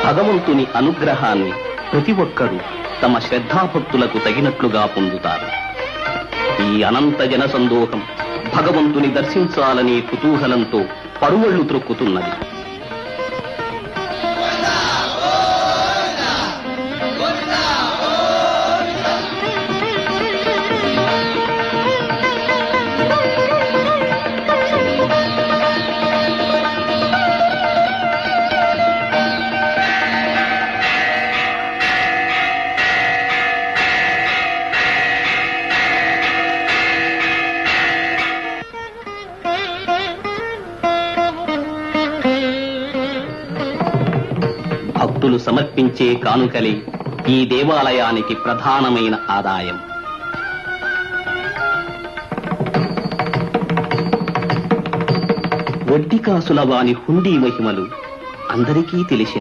భగవంతుని అనుగ్రహాన్ని ప్రతి ఒక్కరూ తమ శ్రద్ధాభక్తులకు తగినట్లుగా పొందుతారు. ఈ అనంత జనసందోహం భగవంతుని దర్శించాలనే కుతూహలంతో పరువళ్లు త్రొక్కుతున్నది. భక్తులు సమర్పించే కానుకలే ఈ దేవాలయానికి ప్రధానమైన ఆదాయం. వడ్డీ కాసుల వాని హుండీ మహిమలు అందరికీ తెలిసి